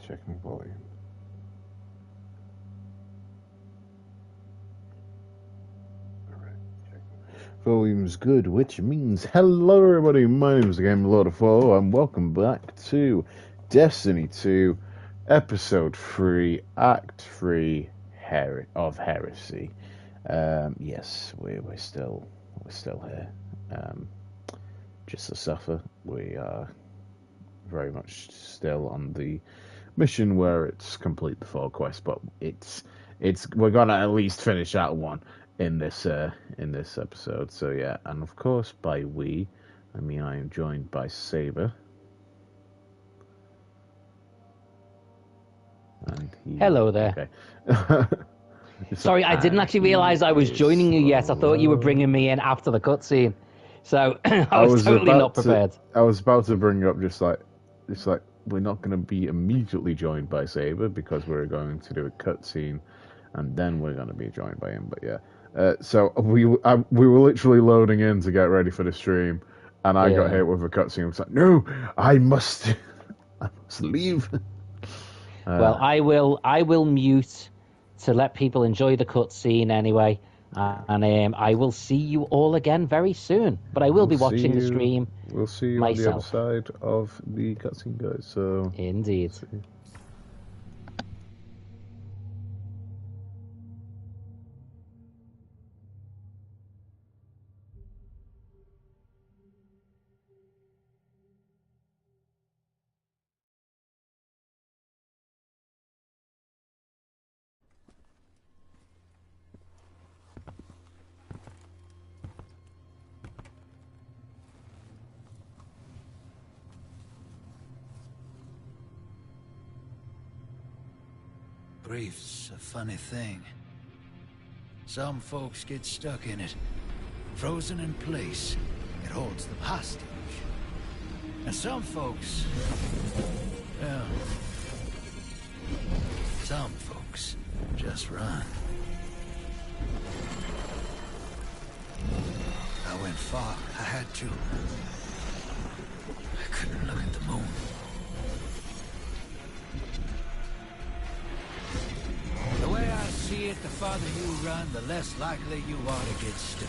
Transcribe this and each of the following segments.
Checking volume. Volume's good, which means hello everybody, my name is GameLordofWoe and welcome back to Destiny 2 Episode 3, Act 3 of Heresy. Yes, we're still here. Just to suffer. We are very much still on the mission where it's complete the 4 quests, but we're gonna at least finish that one in this episode. So yeah, and of course by we, I mean I am joined by Saber. And hello there. Okay. Sorry, I didn't actually realise I was joining you yet. I thought you were bringing me in after the cutscene, so I was totally not prepared. I was about to bring up just like we're not going to be immediately joined by Saber because we're going to do a cutscene, and then we're going to be joined by him. But yeah, so we were literally loading in to get ready for the stream, and I got hit with a cutscene. I was like, no, I must leave. Well, I will mute to let people enjoy the cutscene anyway, and I will see you all again very soon. But I will be watching the stream. We'll see you myself. on the other side of the cutscene, guys. So indeed. Grief's a funny thing. Some folks get stuck in it, frozen in place. It holds them hostage. And some folks, well, some folks just run. I went far. I had to. I couldn't look at the moon. The way I see it, the farther you run, the less likely you are to get stuck.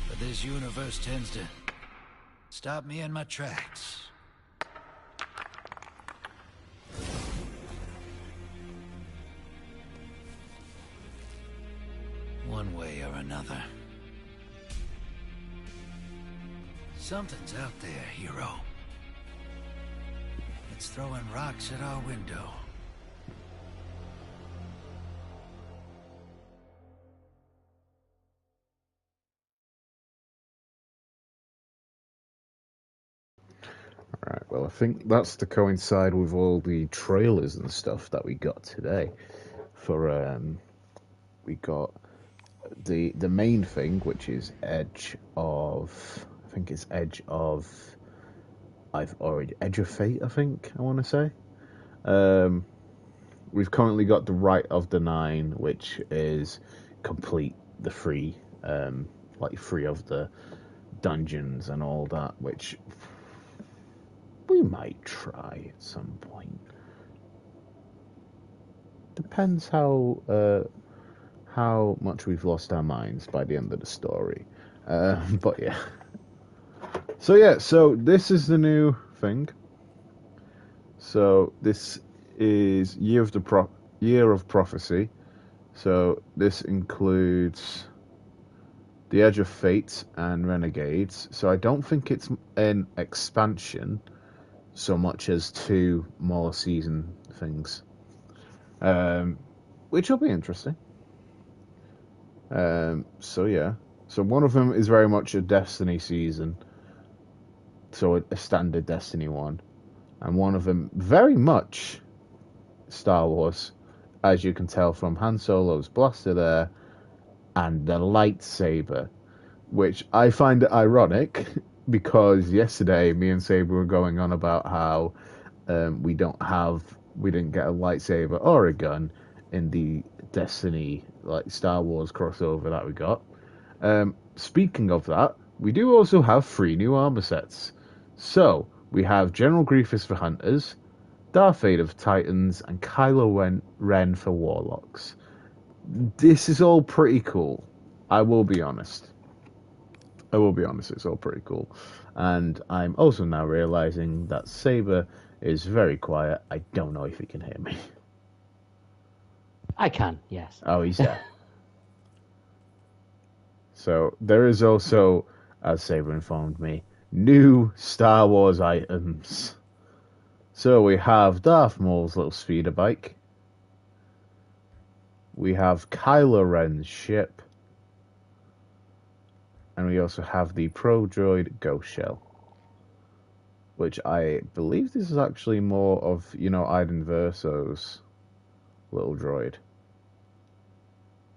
But this universe tends to stop me in my tracks. One way or another. Something's out there, hero. It's throwing rocks at our window. Alright, well I think that's to coincide with all the trailers and stuff that we got today. For we got the main thing, which is Edge of Edge of Fate, I think I want to say. We've currently got the Rite of the Nine, which is complete the free of the dungeons and all that, which we might try at some point. Depends how much we've lost our minds by the end of the story. But yeah. So this is the new thing. So this is Year of Prophecy. So this includes the Edge of Fate and Renegades. So I don't think it's an expansion so much as 2 more season things, which will be interesting. So yeah. So one of them is very much a Destiny season. So a standard Destiny one, and one of them very much Star Wars, as you can tell from Han Solo's blaster there, and the lightsaber, which I find ironic because yesterday me and Saber were going on about how we didn't get a lightsaber or a gun in the Destiny Star Wars crossover that we got. Speaking of that, we do also have 3 new armor sets. So, we have General Grievous for Hunters, Darth Vader for Titans, and Kylo Ren for Warlocks. This is all pretty cool. I will be honest. It's all pretty cool. And I'm also now realizing that Saber is very quiet. I don't know if he can hear me. I can, yes. Oh, he's there. So, there is also, as Saber informed me, new Star Wars items. So, we have Darth Maul's little speeder bike. We have Kylo Ren's ship. And we also have the Pro Droid Ghost Shell. Which I believe this is actually more of, Iden Verso's little droid.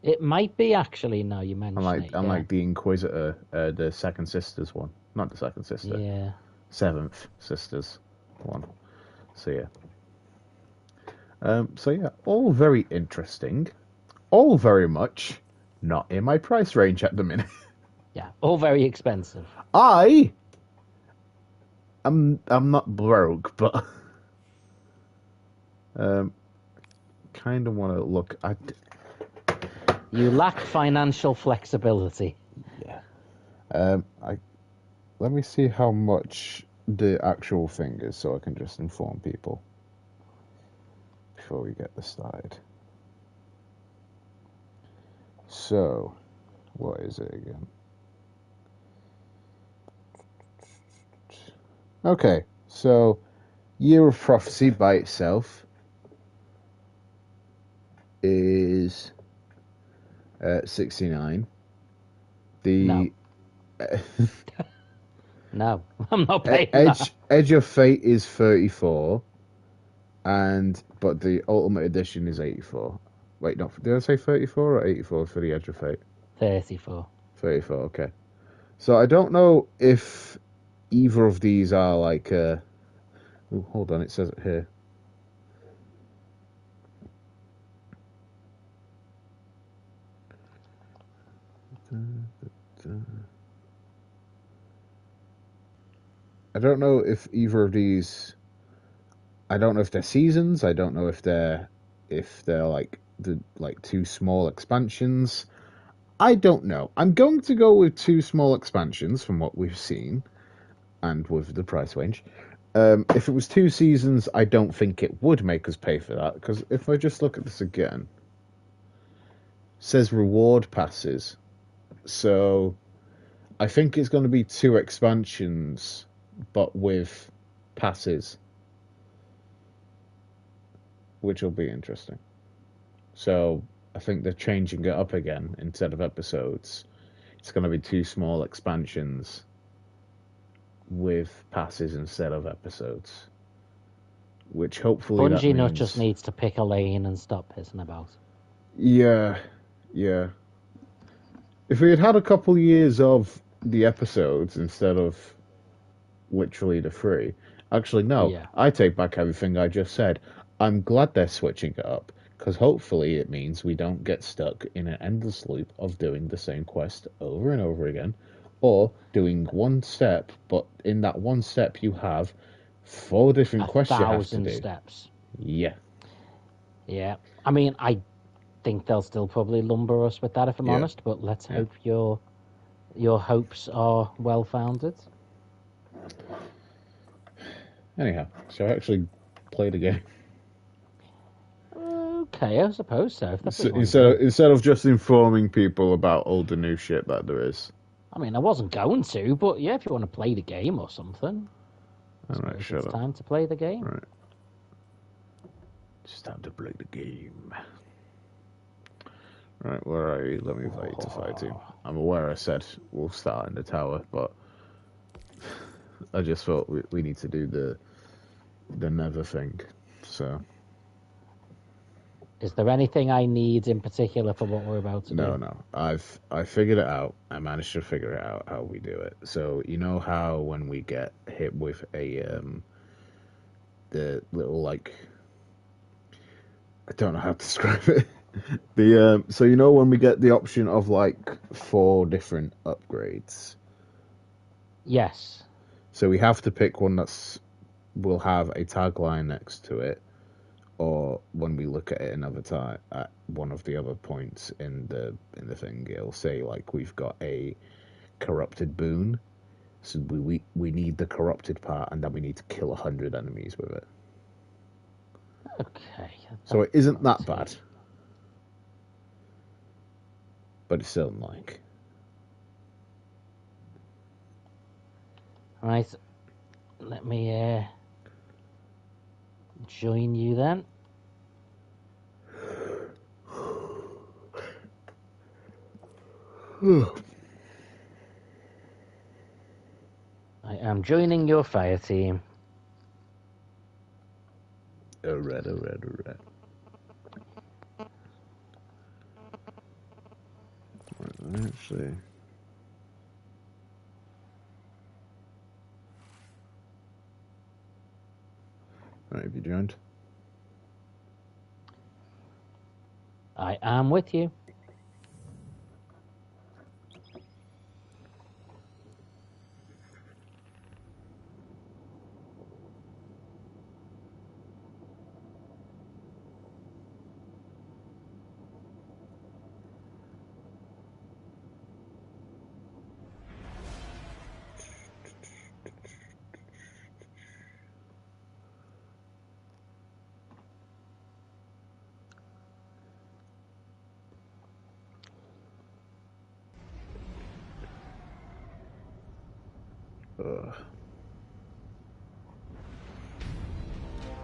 It might be, actually, now you mention it. Unlike the Inquisitor, the Second Sisters one. Not the Second Sister. Yeah. Seventh Sisters one. So, yeah. All very interesting. All very much not in my price range at the minute. Yeah, all very expensive. I'm not broke, but kind of want to look at. You lack financial flexibility. Yeah. Let me see how much the actual thing is, so I can just inform people before we get this started. So, what is it again? Okay, so Year of Prophecy by itself is 69. No. No, I'm not paying that. Edge of Fate is 34, but the Ultimate Edition is 84. Wait, no, did I say 34 or 84 for the Edge of Fate? 34. 34, okay. So I don't know if either of these are like... hold on, it says it here. I don't know if either of these... I don't know if they're seasons. I don't know if they're like two small expansions. I don't know. I'm going to go with 2 small expansions from what we've seen, and with the price range. If it was 2 seasons, I don't think it would make us pay for that, because if I just look at this again, it says reward passes. So I think it's going to be 2 expansions, but with passes, which will be interesting. So I think they're changing it up again. Instead of episodes, it's going to be 2 small expansions with passes instead of episodes, which hopefully Bungie not just needs to pick a lane and stop pissing about. Yeah. If we had had a couple years of the episodes instead of literally the 3, actually no, Yeah. I take back everything I just said. I'm glad they're switching it up, because hopefully it means we don't get stuck in an endless loop of doing the same quest over and over again, or doing one step, but in that one step you have 4 different quests you have to do. 1,000 steps. Yeah. Yeah. I mean, I think they'll still probably lumber us with that, if I'm honest, but let's hope your hopes are well-founded. Anyhow, so I actually played a game. Okay, I suppose so. Instead of just informing people about all the new shit that there is. I mean, I wasn't going to, but yeah, if you want to play the game or something. Alright, shut up. It's time to play the game. Right. It's time to play the game. Right, where are you? Let me invite you to fight you. I'm aware I said we'll start in the tower, but I just thought we need to do the nether thing, so... Is there anything I need in particular for what we're about to do? No. I figured it out. I managed to figure it out how we do it. So you know how when we get hit with a the little like, I don't know how to describe it. So you know when we get the option of like 4 different upgrades. Yes. So we have to pick one will have a tagline next to it, or when we look at it another time at one of the other points in the thing, it'll say like we've got a corrupted boon. So we need the corrupted part, and then we need to kill 100 enemies with it. Okay. So it isn't that bad, but it's still like. Right. Let me join you then. I am joining your fire team. Alright. Let's see. Alright, have you joined? I am with you.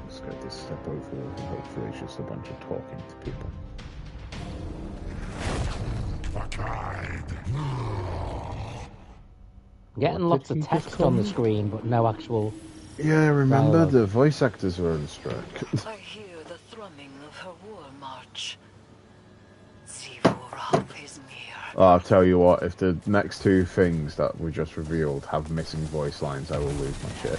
Let's get this step over, and hopefully it's just a bunch of talking to people. Getting lots of text on the screen, but no actual. Yeah, remember dialogue. the voice actors were on strike. I hear the thrumming of her war march. Zivora is near. Oh, I'll tell you what, if the next two things that we just revealed have missing voice lines, I will lose my shit.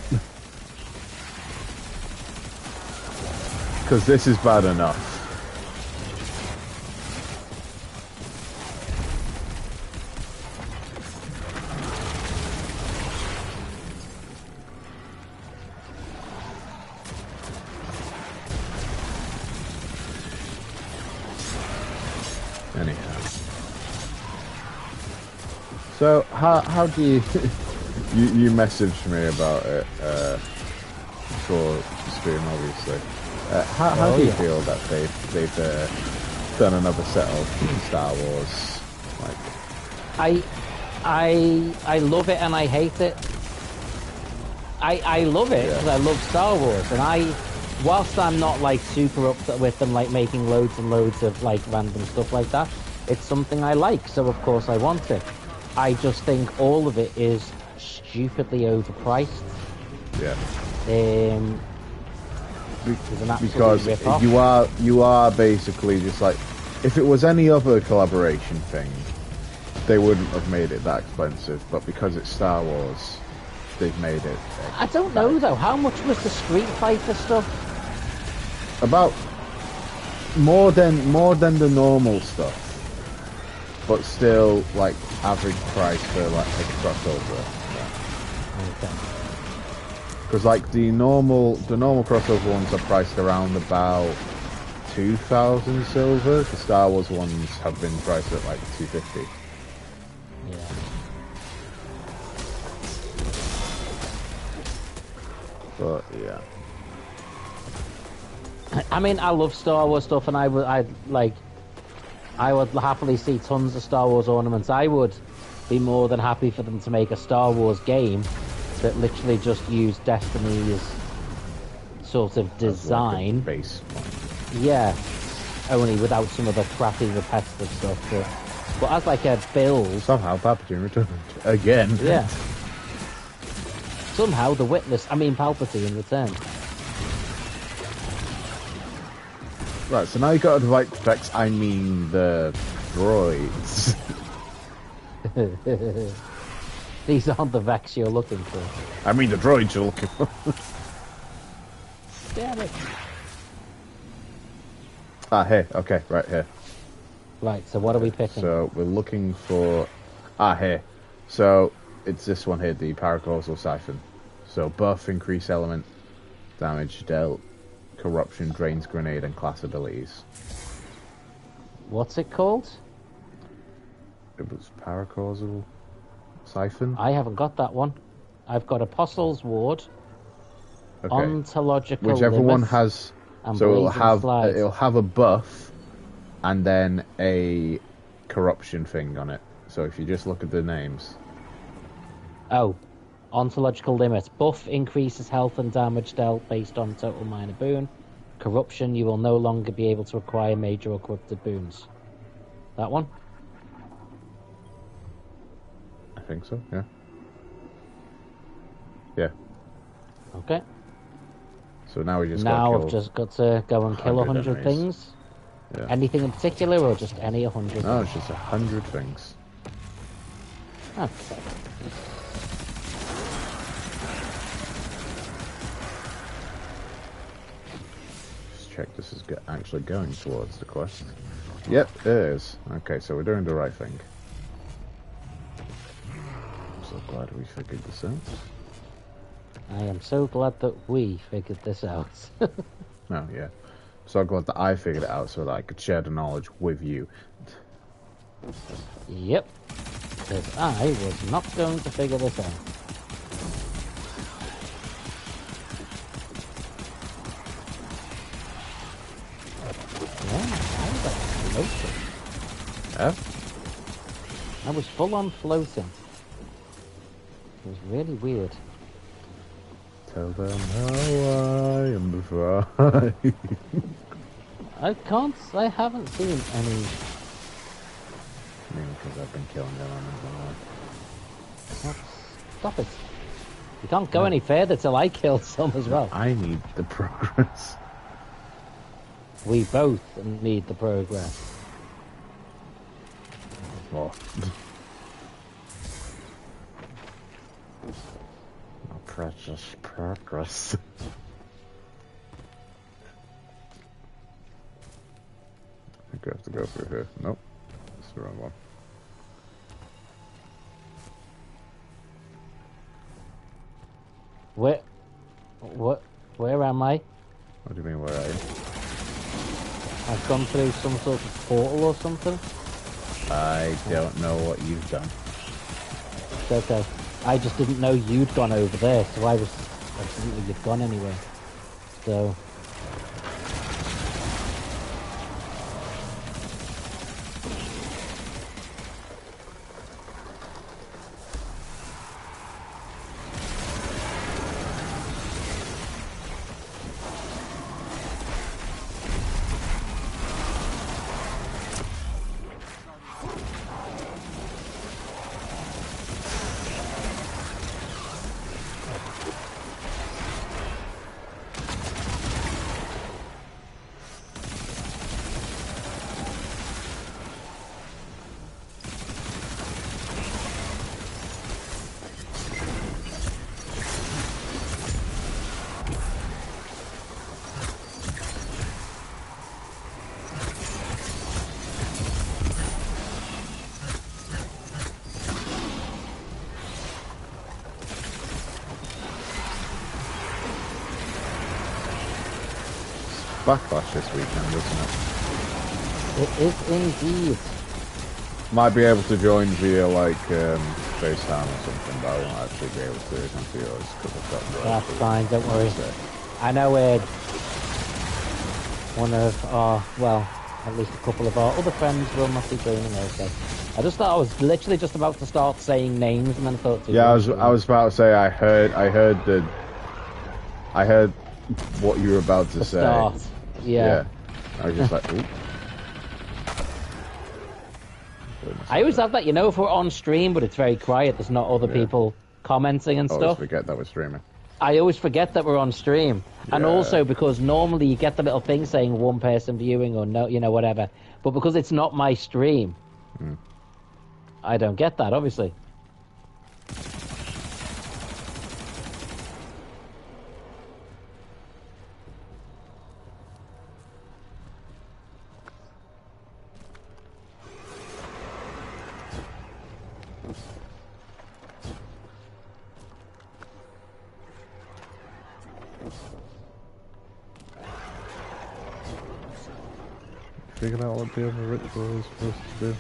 Because this is bad enough. Anyhow. So, how do you... you messaged me about it before the stream, obviously. How do you feel that they've done another set of Star Wars? Like, I love it and I hate it. I love it because I love Star Wars, and whilst I'm not like super up with them like making loads and loads of like random stuff like that, it's something I like, so of course I want it. I just think all of it is stupidly overpriced. yeah. Because you are basically just like, if it was any other collaboration thing, they wouldn't have made it that expensive, but because it's Star Wars, they've made it. I don't know though, how much was the Street Fighter stuff? About more than the normal stuff, but still like average price for like a crossover. Yeah. Okay. Because like the normal crossover ones are priced around about 2,000 silver. The Star Wars ones have been priced at like 250. Yeah. But yeah. I mean, I love Star Wars stuff, and I would happily see tons of Star Wars ornaments. I would be more than happy for them to make a Star Wars game that literally just used Destiny's sort of design. Like base. Yeah, only without some of the crappy repetitive stuff. But as like a build. Somehow Palpatine returned again. Yeah. Somehow the Witness, Palpatine returned. Right, so now you got the right specs. I mean the droids. These aren't the Vex you're looking for. I mean the droids you're looking for. Damn it. Ah, here. Okay, right here. Right, so what are we picking? So we're looking for... here. So it's this one here, the Paracausal Siphon. So buff, increase element, damage dealt, corruption, drains grenade, and class abilities. What's it called? It was Paracausal Siphon. I haven't got that one. I've got Apostle's Ward, Okay. Ontological Whichever one Limits, has, and so Blazing Slides. it'll have a buff, and then a corruption thing on it. So if you just look at the names, Oh, Ontological Limits. Buff increases health and damage dealt based on total minor boon. Corruption, you will no longer be able to acquire major or corrupted boons. That one? I think so. Yeah. Yeah. Okay. So now we just Now got I've just got to go and kill 100 100 enemies. things. Yeah. Anything in particular, or just any 100? No, it's just 100 things. Okay. Just check this is actually going towards the quest. Yep, it is. Okay, so we're doing the right thing. I'm so glad we figured this out. I am so glad that we figured this out. No, yeah. So glad that I figured it out so that I could share the knowledge with you. Yep. Because I was not going to figure this out. Yeah, I was like floating. Yeah? I was full on floating. It was really weird. Tell them how I am before I... I haven't seen any. Maybe because I've been killing them on the Stop it. You can't go any further till I kill some as well. I need the progress. We both need the progress. Oh. No precious progress. I think I have to go through here. Nope. That's the wrong one. Where am I? What do you mean, where are you? I've gone through some sort of portal or something. I don't know what you've done. It's okay. I just didn't know you'd gone over there, so I didn't think you'd gone anywhere. So... Backlash this weekend, isn't it? It is indeed. Might be able to join via like FaceTime or something, but I won't actually be able to do it onto yours because I've got the That's fine, don't worry. I know one of our, well, at least a couple of our other friends will not be joining also. I just thought I was literally just about to start saying names and then thought... Yeah, I was about to say I heard what you were about to say. Start. Yeah. I was just like, ooh. I always have that, you know, if we're on stream but it's very quiet, there's not other people commenting and I always stuff. forget that we're streaming. I always forget that we're on stream. And Yeah. also because normally you get the little thing saying one person viewing or no, you know, whatever. But because it's not my stream, I don't get that, obviously. figured out what the other ritual was supposed to do.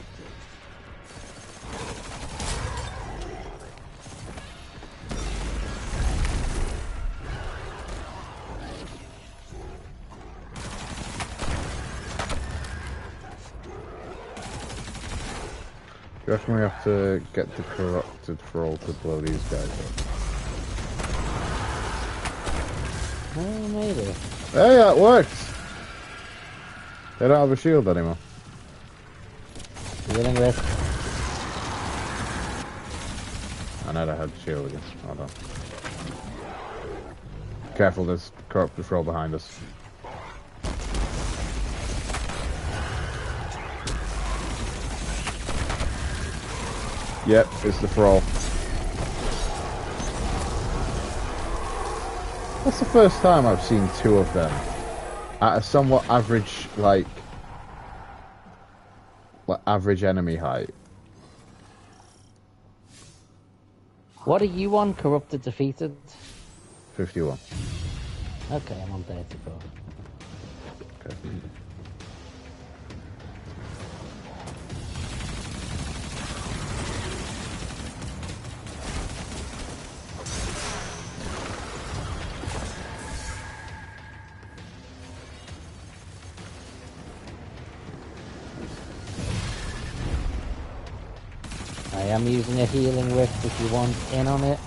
Do you reckon we have to get the corrupted thrall to blow these guys up? Oh, maybe. Hey, that works! They don't have a shield anymore. Dealing with. I know they had a shield again. Hold on. Careful, there's corrupted thrall behind us. Yep, it's the thrall. That's the first time I've seen two of them at a somewhat average, like average enemy height. What are you on? Corrupted, defeated? 51. Okay, I'm on 34. Okay. I am using a healing rift if you want in on it.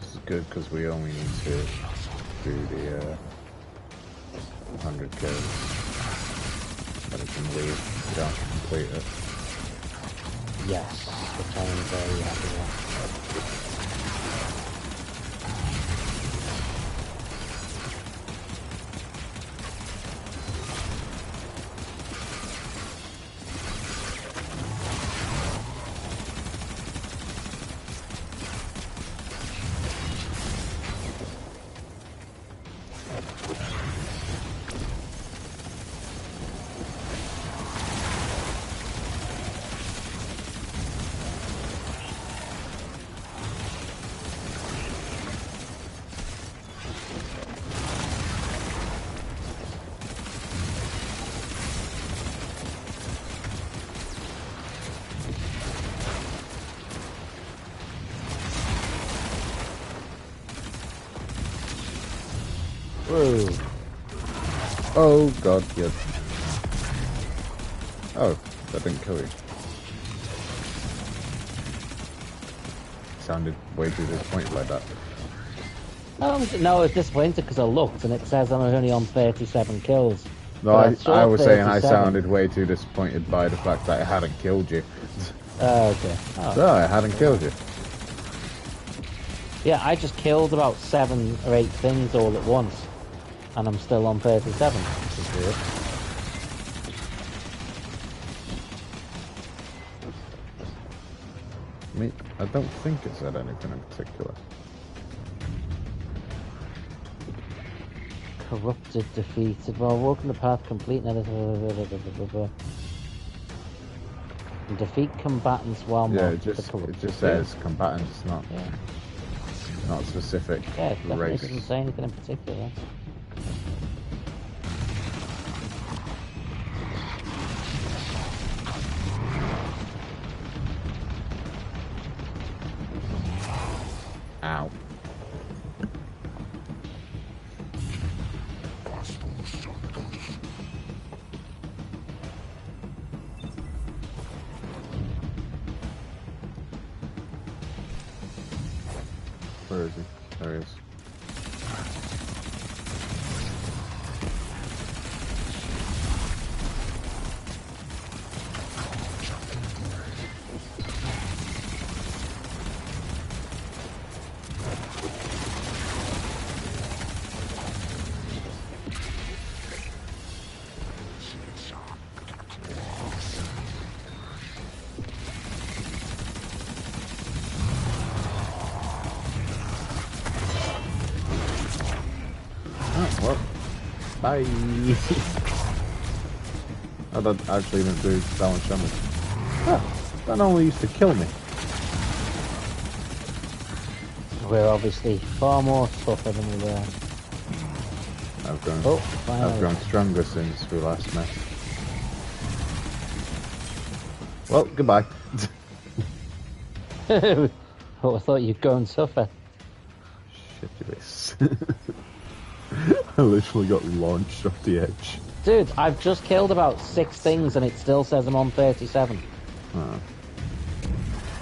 This is good because we only need to do the 100 kills. But it can leave. We don't have to complete it. Yes, which I am very happy with. Whoa. Oh god, yes. Oh, that didn't kill you. Sounded way too disappointed like that. No, I was disappointed because I looked and it says I'm only on 37 kills. No, But I was saying I 37. sounded way too disappointed by the fact that it hadn't killed you. Okay. Oh. No, it hadn't killed you. Yeah, I just killed about 7 or 8 things all at once. And I'm still on 37, which is weird. I mean, I don't think it said anything in particular. Corrupted, defeated. While walking the path, complete. Defeat combatants while Yeah, marked with the it corrupted. just says combatants, not Yeah, not specific yeah, it definitely race. doesn't say anything in particular. Ow. Where is he? There he is. Oh, well. Bye. I don't actually even do that much damage. Oh, that only used to kill me. We're obviously far more tougher than we were. I've grown stronger since we last met. Well, goodbye. Oh, I thought you'd go and suffer. Shitty this. I literally got launched off the edge. Dude, I've just killed about 6 things and it still says I'm on 37. Oh.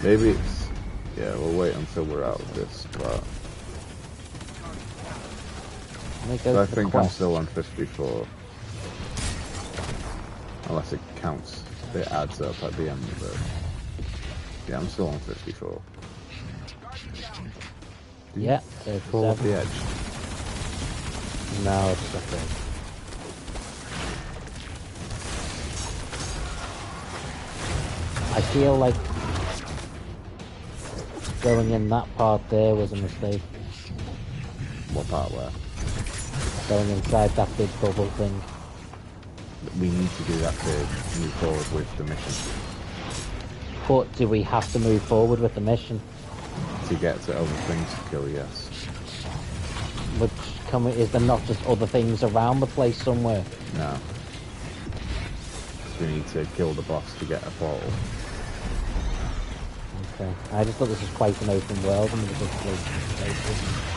Maybe it's... Yeah, we'll wait until we're out of this, but... I think I'm still on 54. Unless it counts. It adds up at the end of it. Yeah, I'm still on 54. Yeah, fall off the edge. No, it's okay. I feel like going in that part there was a mistake. What part where? Going inside that big bubble thing. We need to do that to move forward with the mission. But do we have to move forward with the mission? To get to other things to kill, yes. Which is there not just other things around the place somewhere? No. We need to kill the boss to get a portal. Okay. I just thought this was quite an open world and there was just places.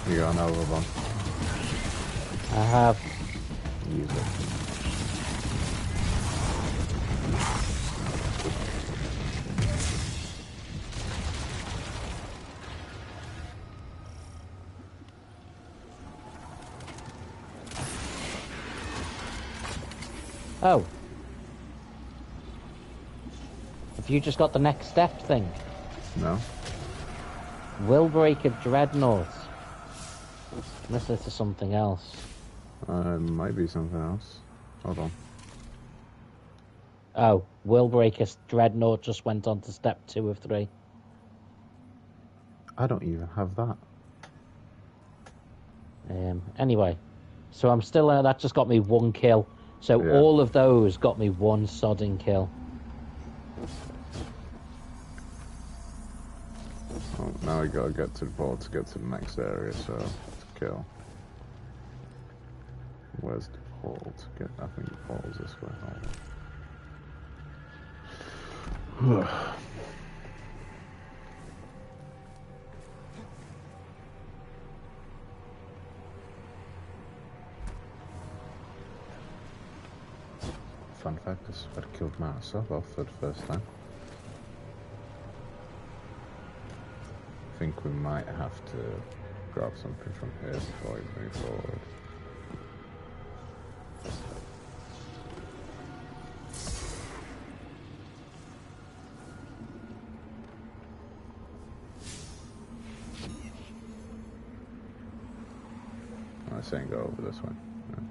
You got another one. I have. Use it. Oh. Have you just got the next step thing? No? Willbreaker Dreadnought. Unless this is something else. Might be something else. Hold on. Oh, Willbreaker Dreadnought just went on to step 2 of 3. I don't even have that. Anyway, so I'm still that just got me 1 kill. So Yeah. all of those got me 1 sodding kill. Oh, now we gotta get to the portal to get to the next area, so to kill. Where's the portal to get? I think the portal's this way. Hold on. Fun fact is I killed myself off for the first time. I think we might have to grab something from here before we move forward. I'm saying go over this one. No.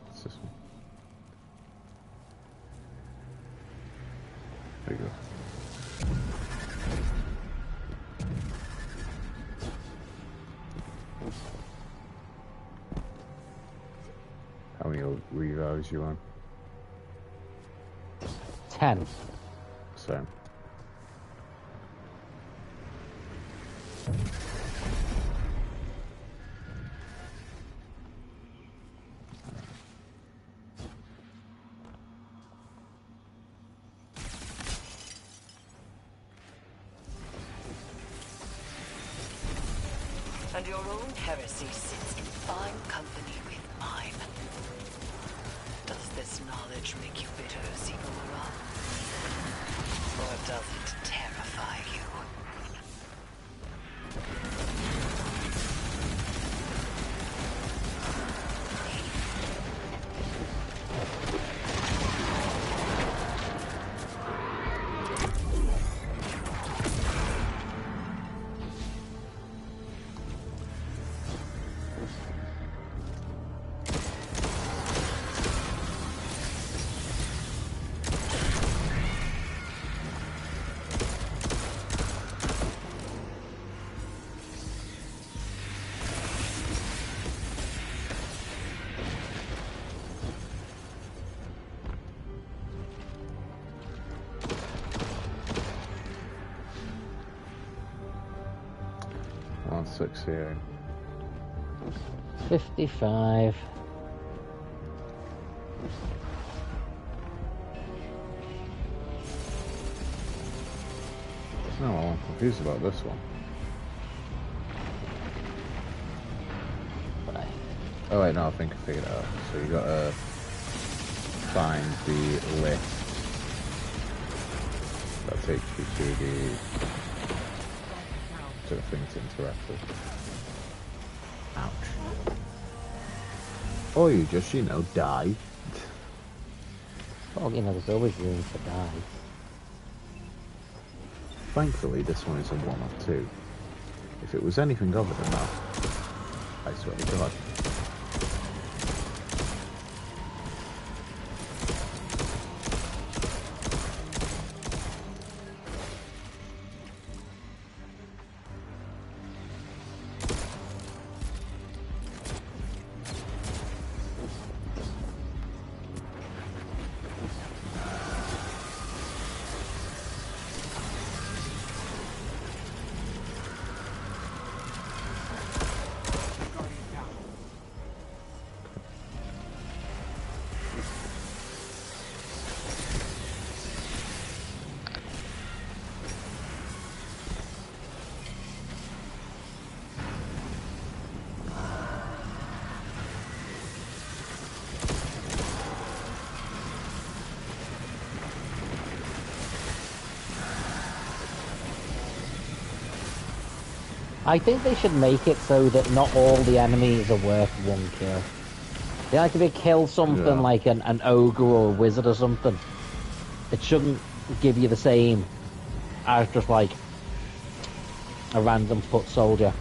What's this one? There you go. How many revives you on? 10. So. And your own heresy sits in fine company with mine. Does this knowledge make you bitter, Sigurd? Or does it terrify you? Six here. 55. No, I'm confused about this one. Right. Oh wait, no, I think I figured it out. So you gotta find the list that takes you to the thing to interact with. Ouch. Or you just, you know, die. Well, you know, there's always room to die. Thankfully, this one is a 1 or 2. If it was anything other than that, I swear to God. I think they should make it so that not all the enemies are worth 1 kill. They like if they kill something like an ogre or a wizard or something, it shouldn't give you the same as just like a random foot soldier.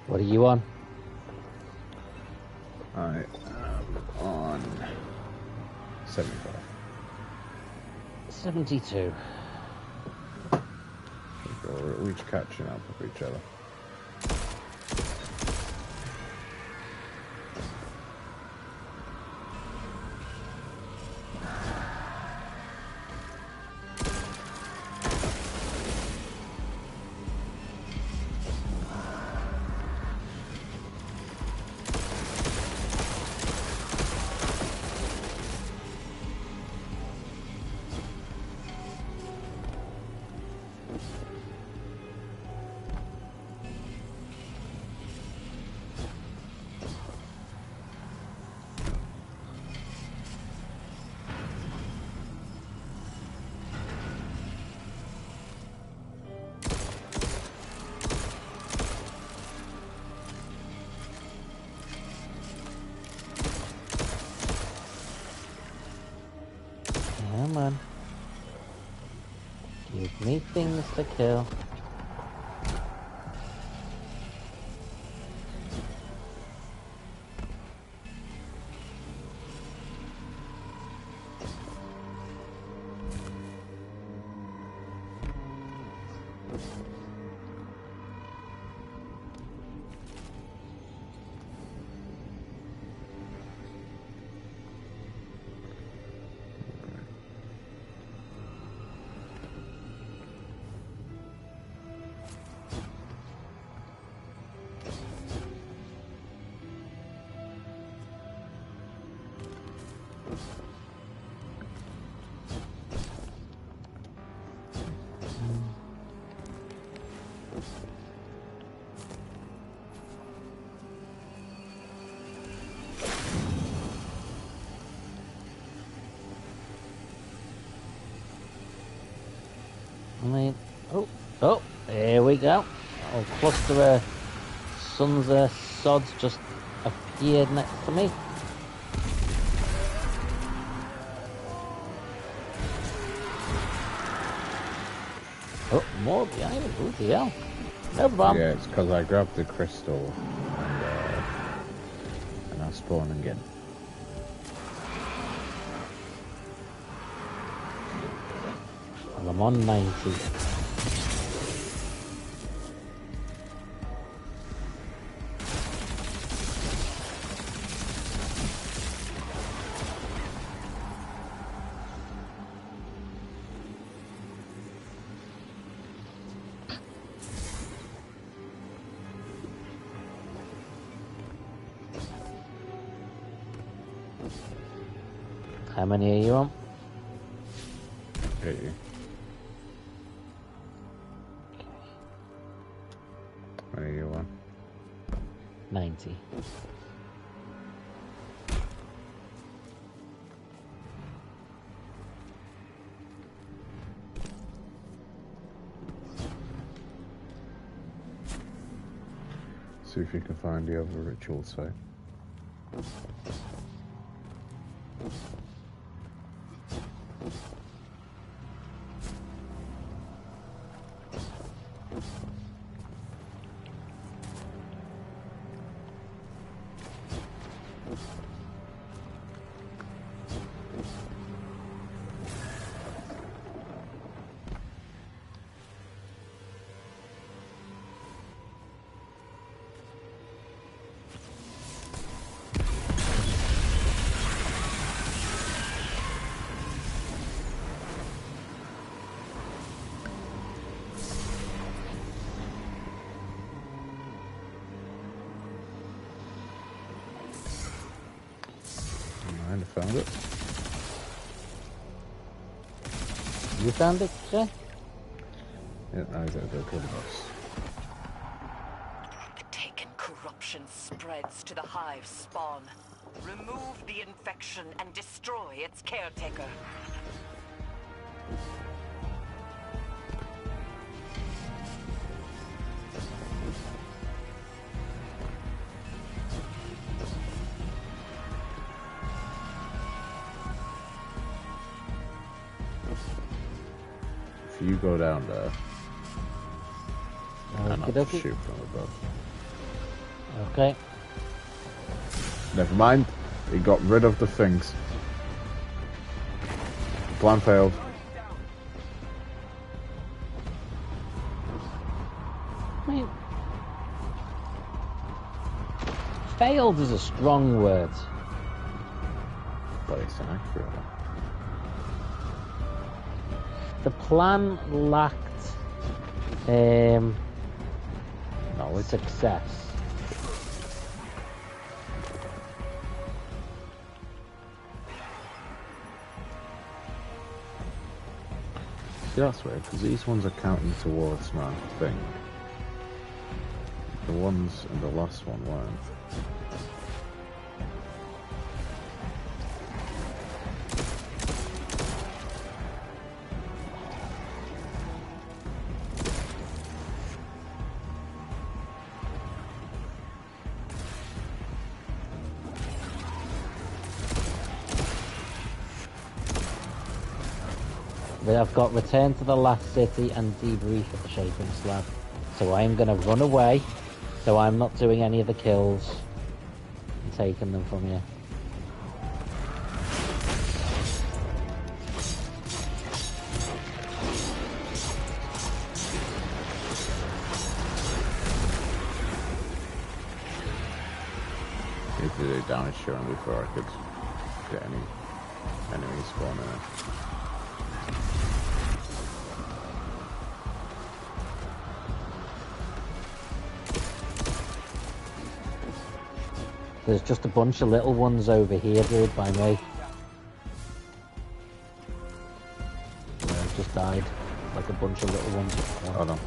What are you on? I am on 75. 72. We're each catching up with each other. Come on. Give me things to kill. Oh, here we go. A cluster of sons of sods just appeared next to me. Oh, more behind me. Who the hell? No bomb. Yeah, it's because I grabbed the crystal and I spawn again. Well, I'm on 90. How many are you on? 80. What are you on? 90. See if you can find the other ritual site. I found it. You found it, Jay? Yeah, I gotta go kill the boss. The taken corruption spreads to the hive spawn. Remove the infection and destroy its caretaker. If you go down there, and I'll Okey-dokey. shoot from above. Okay. Never mind. He got rid of the things. Plan failed. I mean, failed is a strong word. But it's accurate. The plan lacked Knowledge. success. See, that's weird, because these ones are counting towards my thing. The ones in the last one weren't. I've got return to the last city and debrief at the Shaping Slab. So I'm going to run away, so I'm not doing any of the kills and taking them from you. Need to do damage to him before I could get any enemies spawning in. There's just a bunch of little ones over here, dude, by me. Yeah, I've just died. Like a bunch of little ones. Hold on.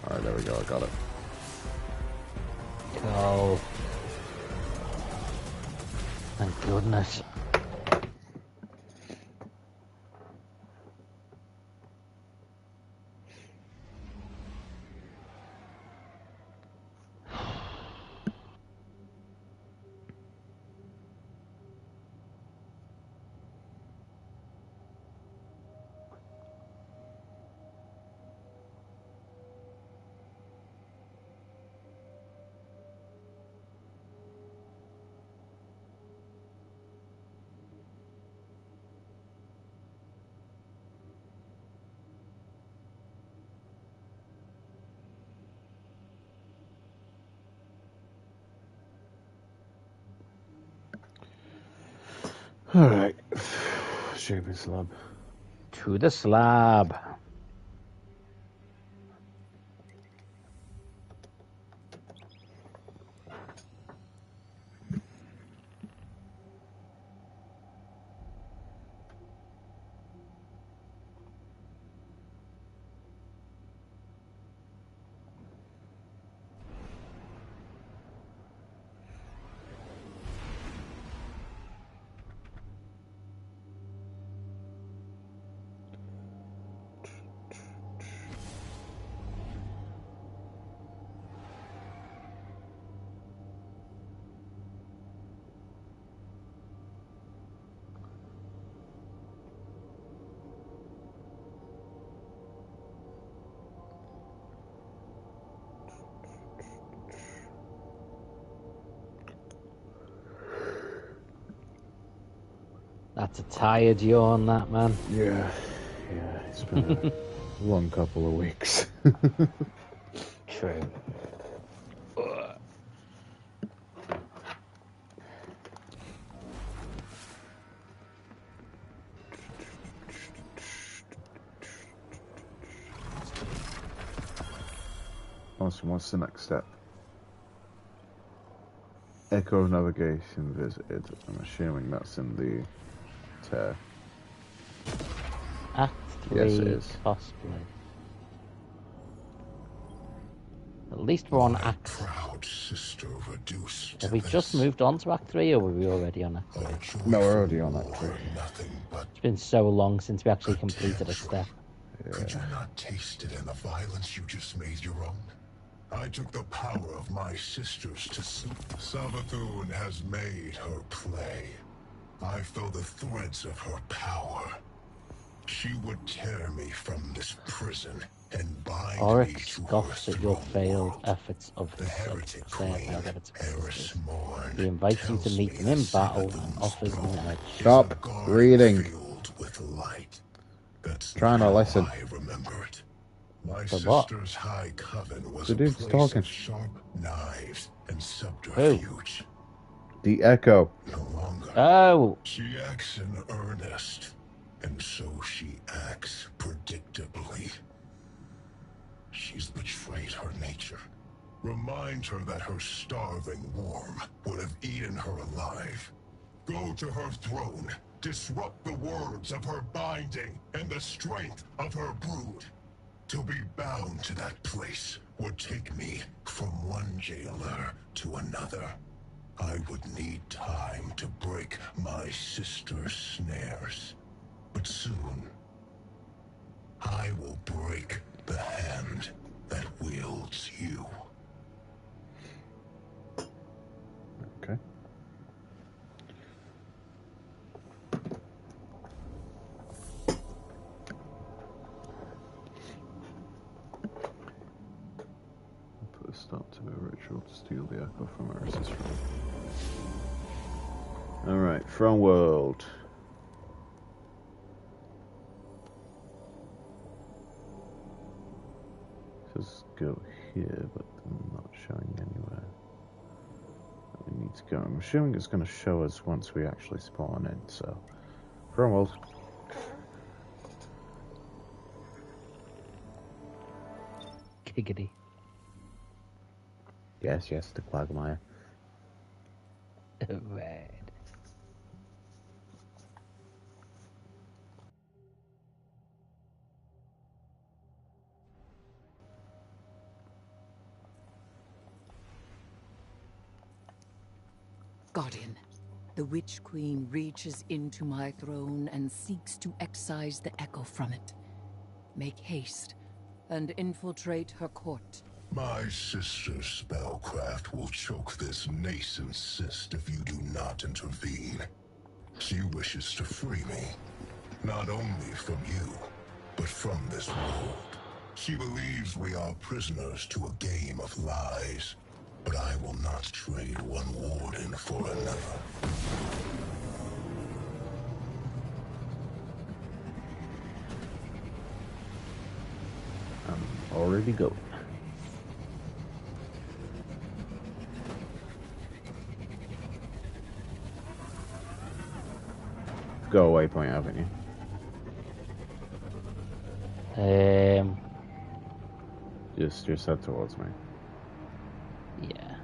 Alright, there we go, I got it. Oh. Thank goodness. Alright. Shaping Slab. To the slab. That's a tired yawn, that, man. Yeah, it's been a long couple of weeks. True. Awesome, what's the next step? Echo of Navigation visited. I'm assuming that's in the tear. Act 3 Yes, it is. cosplay. At least we're on My Act. proud sister reduced Have to we this. just moved on to Act 3, or were we already on Act 3? Our joy No, we're for already on war, Act 3. Nothing but It's been so long since we actually completed a step. Could you not taste it in the violence you just made your own? I took the power of my sisters to Savathun has made her play. I feel the threads of her power. She would tear me from this prison and bind me Oryx to her scoffs at your throne failed world. efforts of The heretic queen, Eris Morn, He invites you to tells meet me them in that battle and Savathun's offers them throne an edge. is a Stop garden reading. filled with light. That's Trying to not how listen. I remember it. My For what? sister's high coven was The a dude's place talking. of sharp knives and subterfuge. The Echo. No longer. Oh! She acts in earnest, and so she acts predictably. She's betrayed her nature. Remind her that her starving worm would have eaten her alive. Go to her throne, disrupt the words of her binding and the strength of her brood. To be bound to that place would take me from one jailer to another. I would need time to break my sister's snares. But soon, I will break the hand that wields you. Okay. Put a stop to a ritual to steal the Echo from Eris's throne. Alright, Throne World. Just go here, but I'm not showing anywhere. We need to go. I'm assuming it's going to show us once we actually spawn in, so. Throne World. Giggity. Yes, yes, the Quagmire. Red. Guardian, the Witch Queen reaches into my throne and seeks to excise the echo from it. Make haste and infiltrate her court. My sister's spellcraft will choke this nascent cyst if you do not intervene. She wishes to free me, not only from you, but from this world. She believes we are prisoners to a game of lies, but I will not trade one warden for another. I'm already going. Go away, Point Avenue. Just head towards me. Yeah.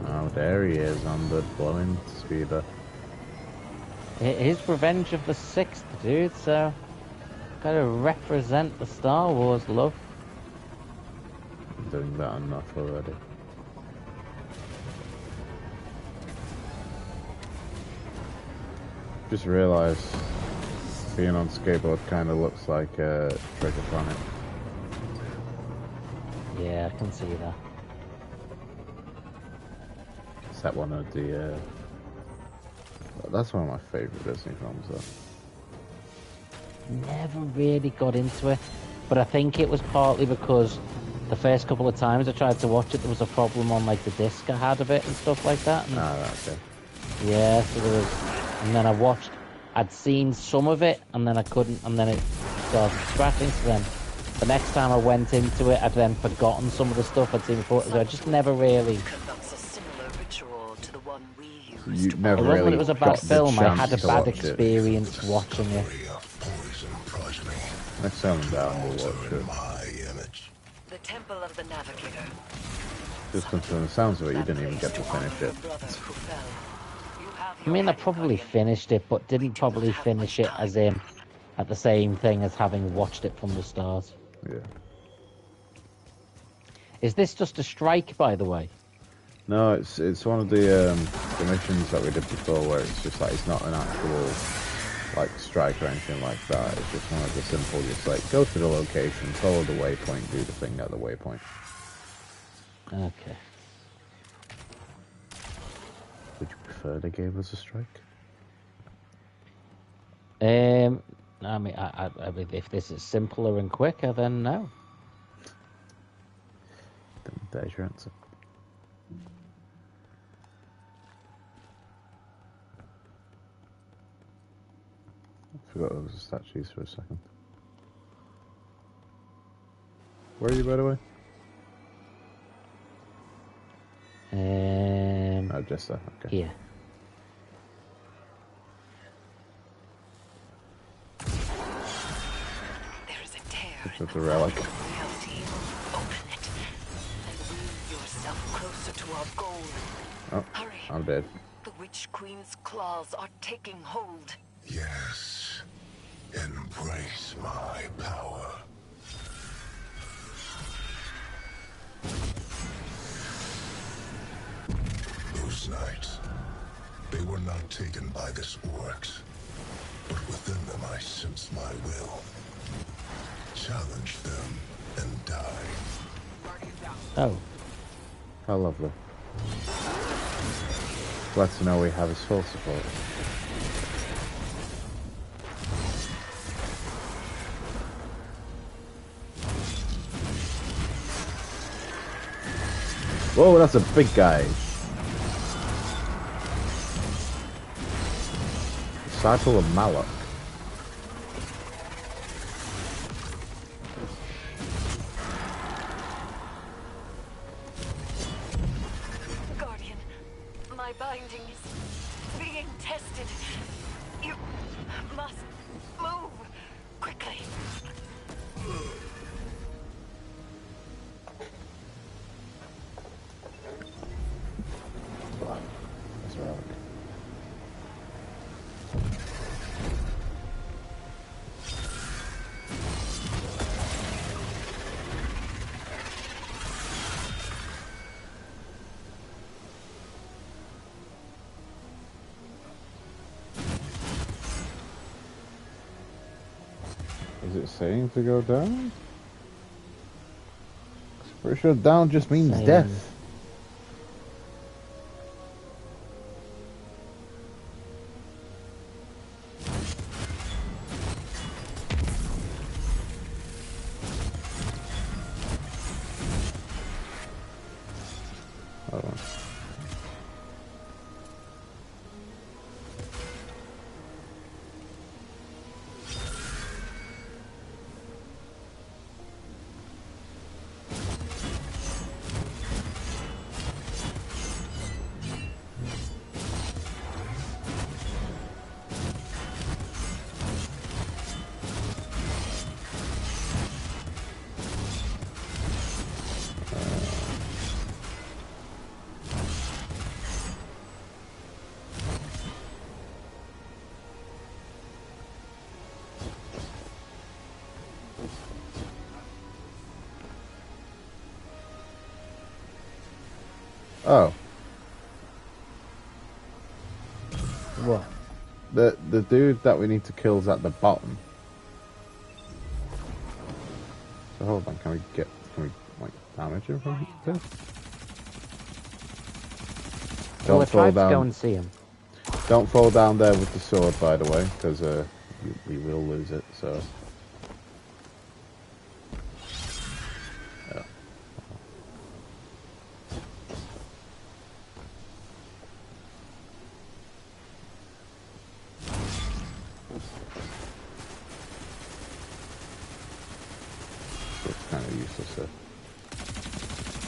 Oh, there he is on the blowing speeder. His Revenge of the Sixth, dude, so gotta represent the Star Wars love. I'm doing that enough already. Just realised being on skateboard kind of looks like Trigger Planet. Yeah, I can see that. Is that one of the? That's one of my favourite Disney films, though. Never really got into it, but I think it was partly because the first couple of times I tried to watch it, there was a problem on like the disc I had of it and stuff like that. And, Ah, okay. yeah, so there was. and then I'd seen some of it, and then I couldn't, and then it started scratching. So then, the next time I went into it, I'd then forgotten some of the stuff I'd seen before. So I just never really. Conducts a similar ritual to the one we So use you to never It wasn't really that it was a bad got the film. I had a chance to bad watch it. experience watching it. Discovery of poison progeny. Next time I'm down, we'll watch Alter in it. my image. the Temple of the Navigator. Just from the sounds of it, you didn't even get to That place finish honor it. your brother who fell. You have I your mean, I head, probably Guardian. finished it, but didn't probably have finish much it as in at the same thing as having watched it from the start. Yeah. Is this just a strike, by the way? No, it's one of the missions that we did before where it's just like it's not an actual like strike or anything like that. It's just one of the simple, just like go to the location, follow the waypoint, do the thing at the waypoint. Okay. Would you prefer they gave us a strike? I mean, I mean, if this is simpler and quicker, then no. Then there's your answer. I forgot there was statues for a second. Where are you, by the way? Oh, just there. Okay. Here. There is a tear It's in just the a relic. fabric of reality. Open it and weave yourself closer to our goal. Oh, Hurry. I'm dead. The Witch Queen's claws are taking hold. Yes. Embrace my power. Those nights, they were not taken by this Oryx, but within them I sensed my will. Challenge them and die. Oh. How lovely. Glad to know we have his full support. Whoa, that's a big guy. Disciple of Malak. Guardian, my binding is being tested. You must move quickly. That's right. Is it saying to go down? Pretty sure down just means Saying- death. Hold on. Oh, What? the dude that we need to kill is at the bottom. So hold on, can we like damage him from this? Well, I Don't fall tried to go down. and see him. Don't fall down there with the sword, by the way, because we will lose it. So. Yeah. so it's kind of useless.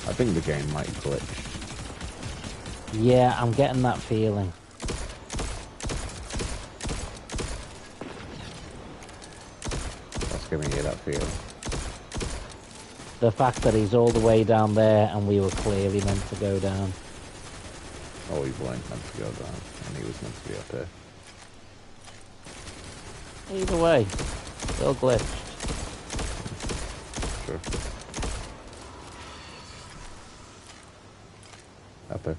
I think the game might glitch. Yeah, I'm getting that feeling. What's giving you that feeling? The fact that he's all the way down there and we were clearly meant to go down. Oh, we weren't meant to go down, and he was meant to be up here. Either way, still glitched. Sure. Up there.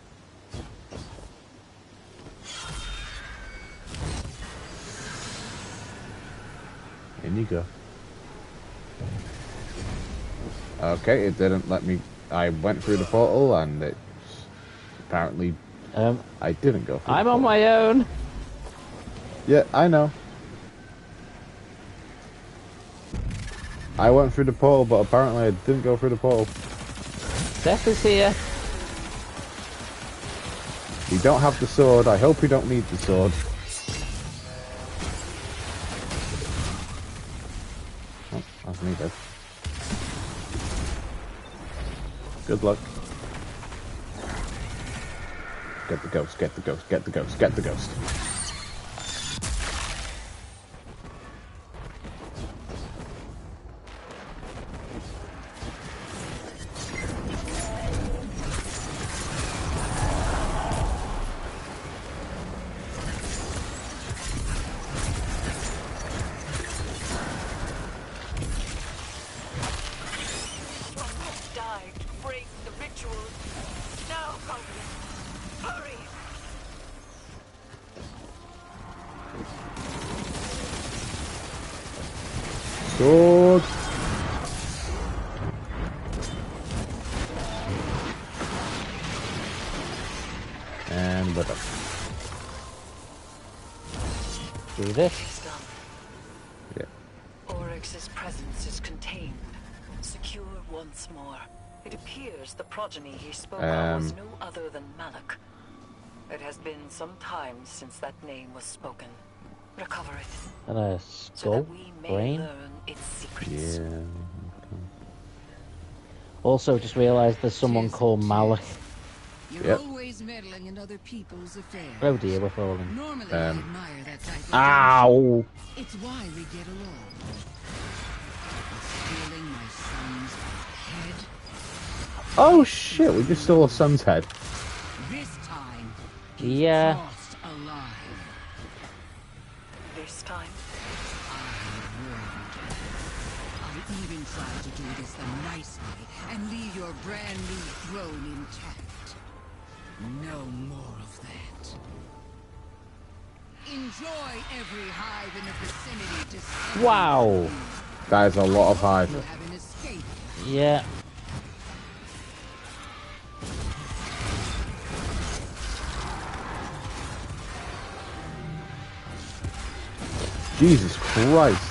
In you go. Okay, it didn't let me. I went through the portal and it apparently I didn't go through. I'm on my own. Yeah, I know. I went through the portal, but apparently I didn't go through the portal. Seth is here. You don't have the sword. I hope you don't need the sword. Oh, that's me dead. Good luck. Get the ghost, get the ghost, get the ghost, get the ghost. Die. Break the ritual. Now, Congress. Hurry. Sword! And we're done. Do this. He's done. Yeah. Oryx's presence is contained, secure once more. It appears the progeny he spoke of was no other than Malak. It has been some time since that name was spoken. Recover it, And a so skull? that we may Brain? learn its secrets. Yeah. Also, just realised there's someone called Malak. You're Yep. always meddling in other people's affairs. Oh dear, we're falling. Normally, I admire that type of Ow! It's why we get along. Stealing my son's head. Oh shit, we just stole a son's head. This time, Yeah. lost alive. This time, I'll even try to do this the nice way and leave your brand new throne intact. No more of that. Enjoy every hive in the vicinity to Wow. That is a lot of hive. you have an escape. Yeah. Jesus Christ.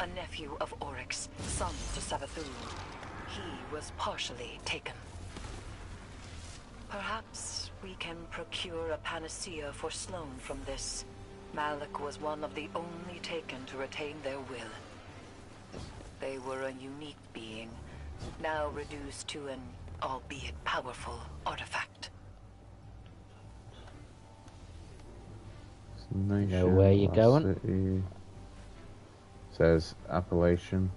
a nephew of Oryx, son to Savathun. He was partially taken. Perhaps we can procure a panacea for Sloane from this. Malak was one of the only taken to retain their will. They were a unique being, now reduced to an, albeit powerful, artifact. Know where you're going? Says Appellation.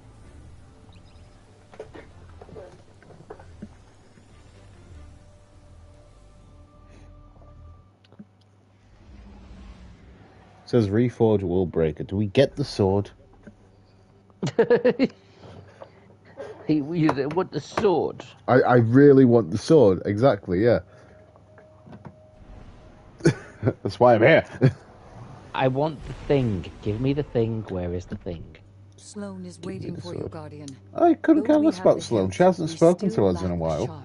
Says Reforge Willbreaker. Do we get the sword? You want the sword? I really want the sword. Exactly, yeah. That's why I'm here. I want the thing. Give me the thing. Where is the thing? Sloane is waiting the for you, sword. Guardian. I couldn't Though care we less have about the Sloane. hilt, She hasn't we spoken to still us in a lack the while. shard.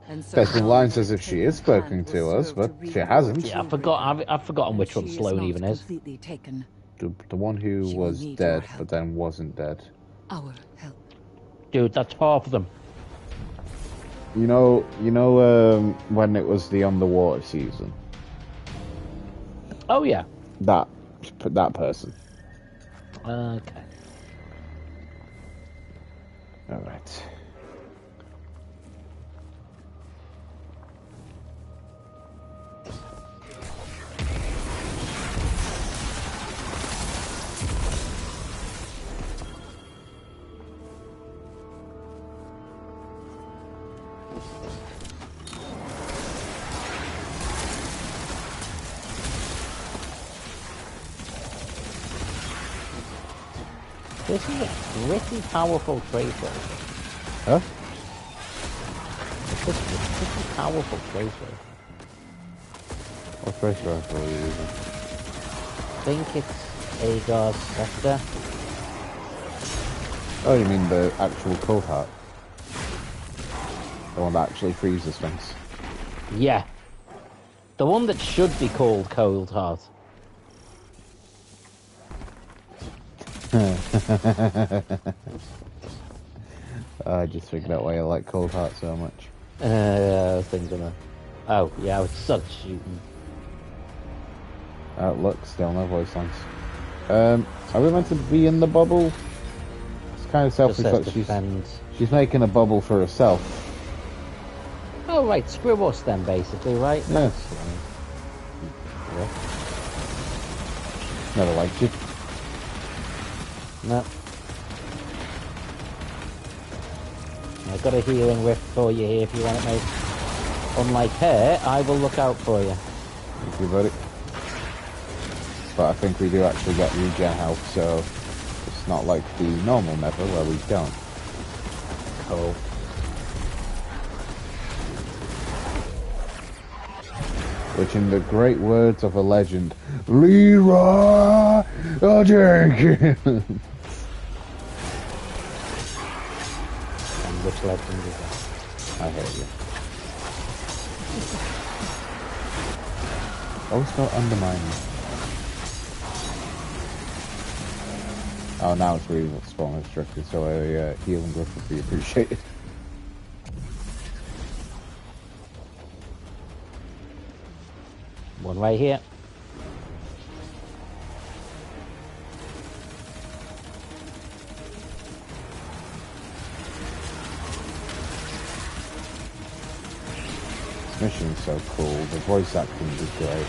And so Desmond long Lyne as says the if she taken is spoken hand to will us, serve but to she rebuild hasn't. Yeah, I've forgotten and which one she Sloane not even is. completely taken. The one who She will was need your dead, help. but then wasn't dead. Our help. Dude, that's half of them. You know, when it was the underwater season, Oh yeah. That person. Okay. All right. This is a pretty powerful tracer. Huh? It's a pretty powerful tracer. What tracer rifle are you using? I think it's Agar's Scepter. Oh, you mean the actual cold heart? The one that actually freezes things. Yeah. The one that should be called Cold Heart. I just figured out why I like cold heart so much. I was thinking that. Oh, yeah, I was such shooting. Look, still no voice lines. Are we meant to be in the bubble? It's kind of selfish that she's making a bubble for herself. Oh, right, screw us then, basically, right? Yeah. Never liked you. No. I've got a healing rift for you here if you want it, mate. Unlike her, I will look out for you. Thank you, buddy. But I think we do actually get regen health, so it's not like the normal Nether where we don't. Cool. Which, in the great words of a legend, Leroy Jenkins. And which legend is that? I hate you. Always don't undermine me. Oh, now it's really spawn restricted, so a healing growth would be appreciated. One right here. This mission's so cool. The voice acting is great.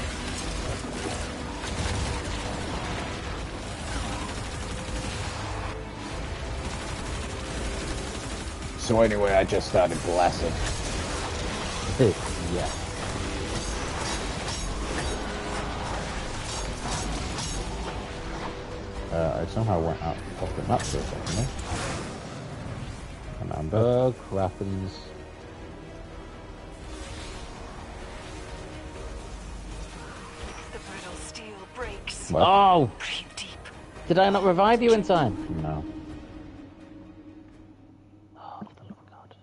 So anyway, I just started blasting. Yeah. I somehow went out off the map for a second there. And I'm dead. Oh, crappens. The brittle steel breaks. What? Oh! Breathe deep. Did I not revive you in time? No. Oh, for the love of God.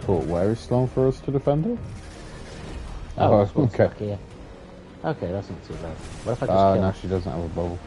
Cool. Where is Sloan for us to defend her? Oh, Oh, okay. Here. Okay, that's not too bad. What if I just Ah, kill no, him? she doesn't have a bubble.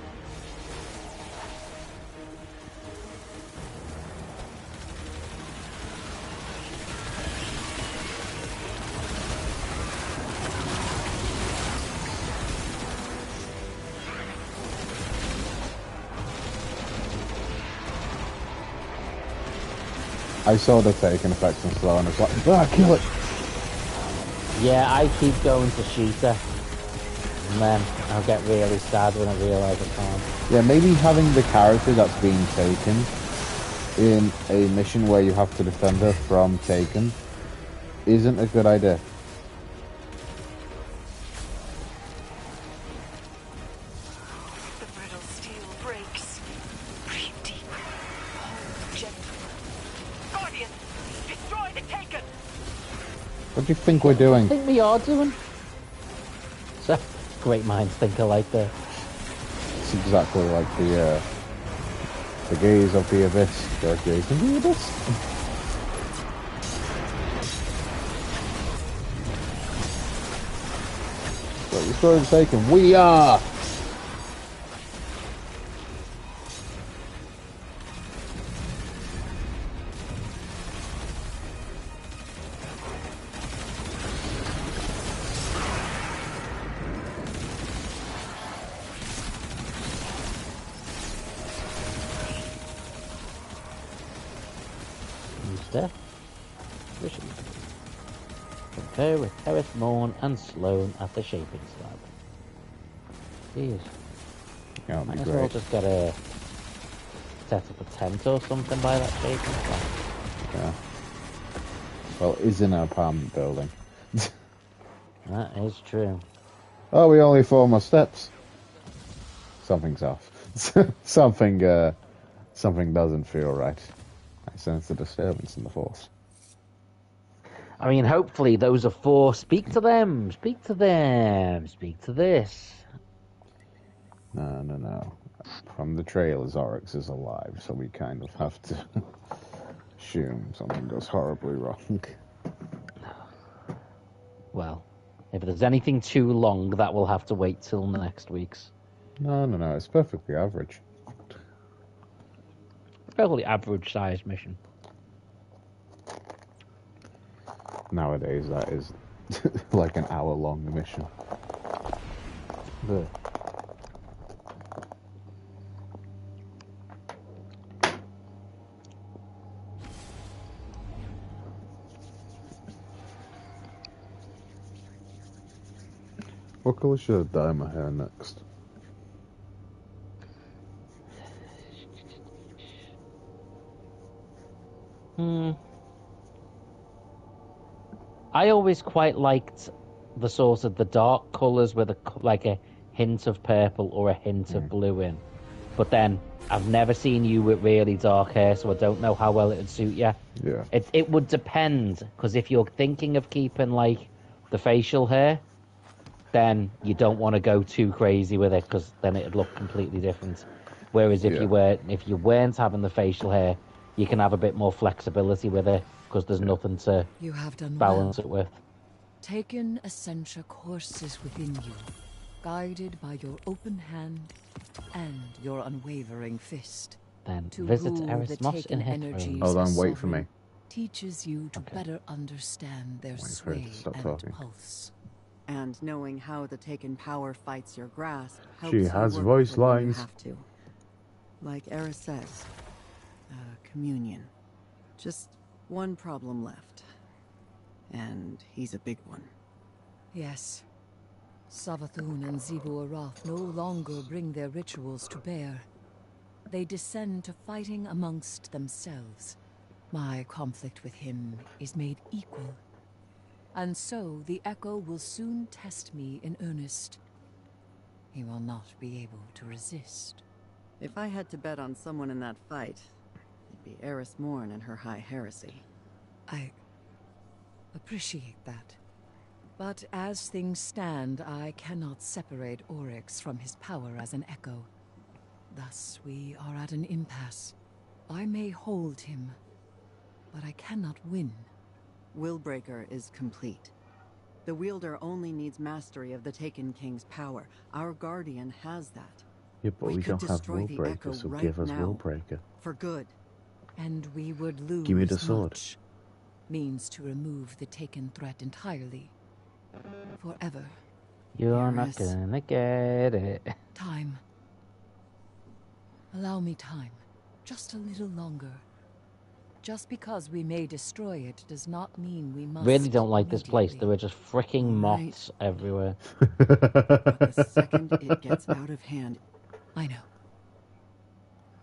I saw the taking effects on Sloan. It's like, kill it! Yeah, I keep going to shoot her. And then I'll get really sad when I realise I can't. Yeah, maybe having the character that's being taken in a mission where you have to defend her from taken isn't a good idea. The brittle steel breaks. Breathe deep. Hold gently. Guardian, destroy the Taken! What do you think we're doing? I think we are doing. So, great minds think alike there. It's exactly like the gaze of the abyss. The gaze of the abyss. So you're sort of taken. We are. Steph. Mission. Compare with Aerith Morn and Sloane at the Shaping Slab. Jeez. That would Might be as well great. just get a set up a tent or something by that Shaping Slab. Yeah. Well, it is in our apartment building. That is true. Oh, we only 4 more steps. Something's off. something doesn't feel right. I sense a disturbance in the force. I mean, hopefully those are 4. Speak to them. Speak to them. Speak to this. No. From the trailers, Oryx is alive, so we kind of have to assume something goes horribly wrong. Well, if there's anything too long, that will have to wait till next week's. No, it's perfectly average. Fairly average sized mission. Nowadays, that is like an hour-long mission. But What colour should I dye my hair next? I always quite liked the sort of the dark colours with a hint of purple or a hint of blue in. But then I've never seen you with really dark hair, so I don't know how well it would suit you. Yeah. It would depend, because if you're thinking of keeping like the facial hair, then you don't want to go too crazy with it, because then it'd look completely different. Whereas if you weren't having the facial hair, you can have a bit more flexibility with it, because there's nothing to You have done balance well. it with. Taken Essentia courses within you, guided by your open hand and your unwavering fist. Then To visit rule the Eris Moss in taken her energies throne. Hold on, as wait for me. sovereign teaches you to better understand their for her to sway stop and talking. pulse. And knowing how the taken power fights your grasp helps She you has work voice with it when you lines. have to. Like Eris says, communion. Just one problem left. And he's a big one. Yes. Savathun and Zebu Arath no longer bring their rituals to bear. They descend to fighting amongst themselves. My conflict with him is made equal. And so the Echo will soon test me in earnest. He will not be able to resist. If I had to bet on someone in that fight, it'd be Eris Morn and her high heresy. I appreciate that. But as things stand, I cannot separate Oryx from his power as an Echo. Thus, we are at an impasse. I may hold him, but I cannot win. Willbreaker is complete. The wielder only needs mastery of the Taken King's power. Our guardian has that. Yeah, but We we could don't have destroy the Willbreaker, Echo so right give us now. Willbreaker. For good. And we would lose Give me the sword. much. Means to remove the Taken threat entirely. Forever. You're not Eris. gonna get it. Time. Allow me time. Just a little longer. Just because we may destroy it does not mean we must. Really don't like this place. There immediately. are just freaking moths everywhere. But the second it gets out of hand, I know.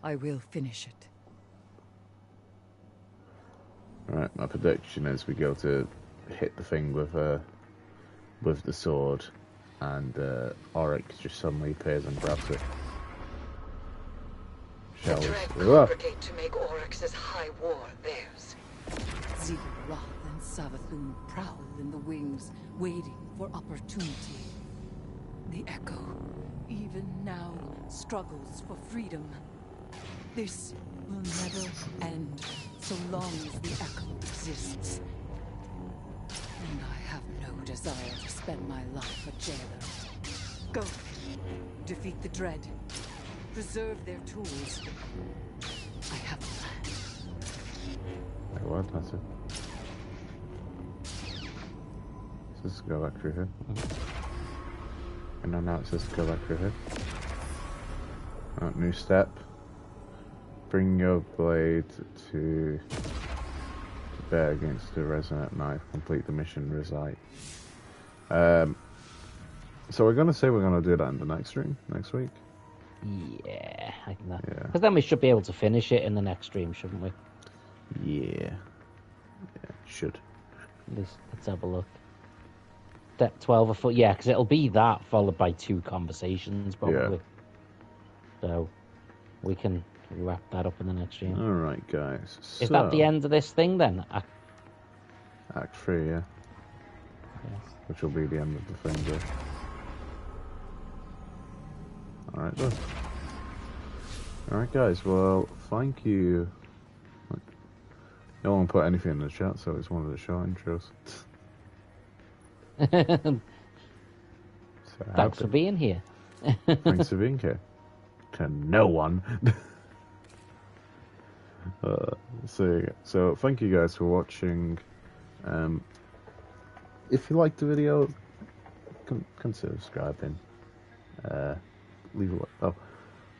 I will finish it. Right, my prediction is we go to hit the thing with the sword, and Oryx just suddenly appears and grabs it. Shall we? congregate to make Oryx's high war theirs. Zebu Arath and Savathun prowl in the wings, waiting for opportunity. The Echo, even now, struggles for freedom. This will never end so long as the Echo exists. And I have no desire to spend my life a jailer. Go. Defeat the Dread. Preserve their tools. I have a plan. Wait, what? That's it. So let's go back through here. And now it says to go back through here. New step. Bring your blade to bear against the resonant knife. Complete the mission recite. So we're gonna say we're gonna do that in the next stream next week. Yeah, I think that. Yeah. Because then we should be able to finish it in the next stream, shouldn't we? Yeah. Should. At least, let's have a look. That 12 a foot, yeah, because it'll be that followed by 2 conversations, probably. So, we can wrap that up in the next stream. Alright, guys. Is that the end of this thing, then? Act 3, yeah. Yes. Which will be the end of the thing, yeah. Alright, then. Alright, guys, well, thank you. No one put anything in the chat, so it's one of the short intros. Thanks for being here. Thanks for being here. To no one. So thank you guys for watching. If you liked the video, consider subscribing. Leave a like. Oh,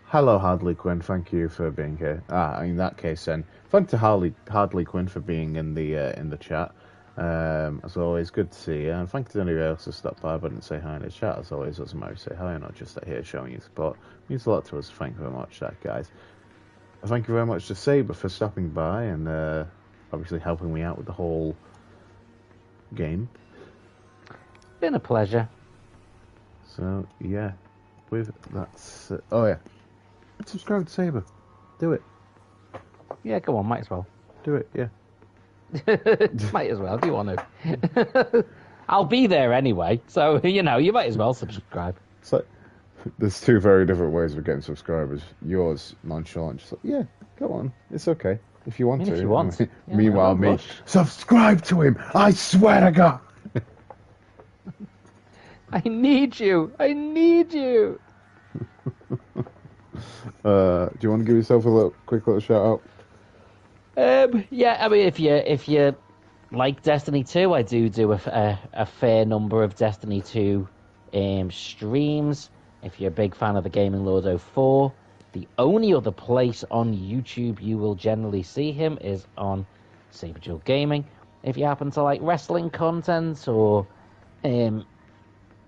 hello Hardly Quinn. Thank you for being here. In that case, then thank to Hardly Quinn for being in the chat. As always, good to see you. And thank you to anybody else who stopped by but didn't say hi in the chat. As always, doesn't matter if you say hi or not, just here showing you support. It means a lot to us. Thank you very much, guys. Thank you very much to Saber for stopping by and obviously helping me out with the whole game. Been a pleasure. So yeah, with that. Oh yeah, subscribe to Saber. Do it. Yeah, go on, might as well. Do it. Yeah. Might as well, if you want to. I'll be there anyway, so, you might as well subscribe. So, there's 2 very different ways of getting subscribers. Yours, nonchalant, just like, yeah, go on, it's okay, if you want to. If you want. Meanwhile, me, subscribe to him, I swear to God! I need you! Do you want to give yourself a quick little shout out? Yeah, I mean, if you like Destiny 2, I do a fair number of Destiny 2 streams. If you're a big fan of the Gaming Lordo 4, the only other place on YouTube you will generally see him is on Saber Jewel Gaming. If you happen to like wrestling content or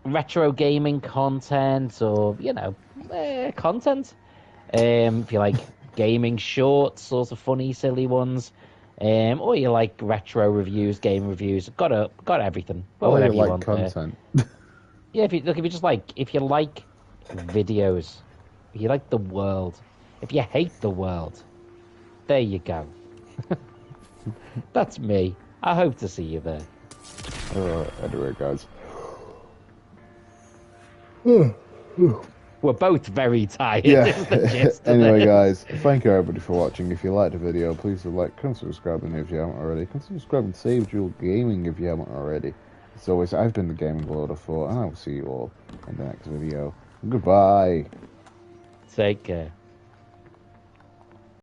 retro gaming content or, content, if you like gaming shorts, sorts of funny, silly ones, or you like retro reviews, game reviews. Got everything. Well, whatever you like want content. Yeah, if you like videos, if you like the world, if you hate the world, there you go. That's me. I hope to see you there. Anyway, guys. We're both very tired. Yeah. Anyway, guys, thank you everybody for watching. If you liked the video, please consider subscribing if you haven't already. Consider subscribing to Saber Jewel Gaming if you haven't already. As always, I've been the Gaming Lord of 4, and I will see you all in the next video. Goodbye. Take care.